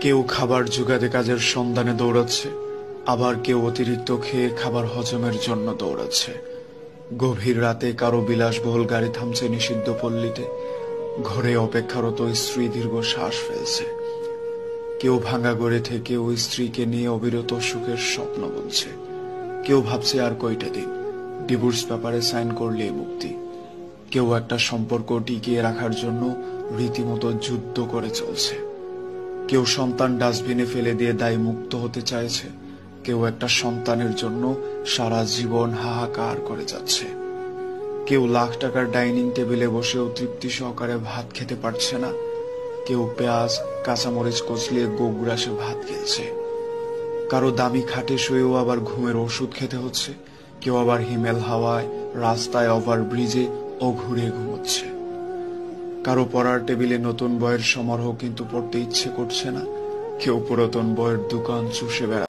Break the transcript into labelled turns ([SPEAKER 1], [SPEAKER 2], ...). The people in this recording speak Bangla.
[SPEAKER 1] কেউ খাবার জোগাতে কাজের সন্ধানে দৌড়াচ্ছে, আবার কেউ অতিরিক্ত খেয়ে খাবার হজমের জন্য দৌড়াচ্ছে। গভীর রাতে কারো বিলাসবহুল গাড়ি থামছে নিষিদ্ধ পল্লীতে, ঘরে অপেক্ষারত স্ত্রী দীর্ঘ শ্বাস ফেলছে। কেউ ভাঙা গড়ে থেকে ওই স্ত্রীকে নিয়ে অবিরত সুখের স্বপ্ন বুনছে। কেউ ভাবছে আর কয়টা দিন, ডিভোর্স পেপারে সাইন করলেই মুক্তি। কেউ একটা সম্পর্ক টিকিয়ে রাখার জন্য রীতিমতো যুদ্ধ করে চলছে। কেউ সন্তান ডাস্টবিনে ফেলে দিয়ে দায় মুক্ত হতে চাইছে, কেউ একটা সন্তানের জন্য সারা জীবন হাহাকার করে যাচ্ছে। কেউ লাখ টাকার ডাইনিং টেবিলে বসেও তৃপ্তি সহকারে ভাত খেতে পারছে না, কেউ পেঁয়াজ কাঁচামরিচ কচলিয়ে গোগ্রাসে ভাত খেলছে। কারো দামি খাটে শুয়েও আবার ঘুমের ওষুধ খেতে হচ্ছে, কেউ আবার হিমেল হাওয়ায় রাস্তায় ওভারব্রিজে ও ঘুরে ঘুমোচ্ছে। কারো পড়ার টেবিলে নতুন বইয়ের সমারোহ, কিন্তু পড়তে ইচ্ছে করছে না। কেউ পুরাতন বইয়ের দোকান চষে বেড়াচ্ছে।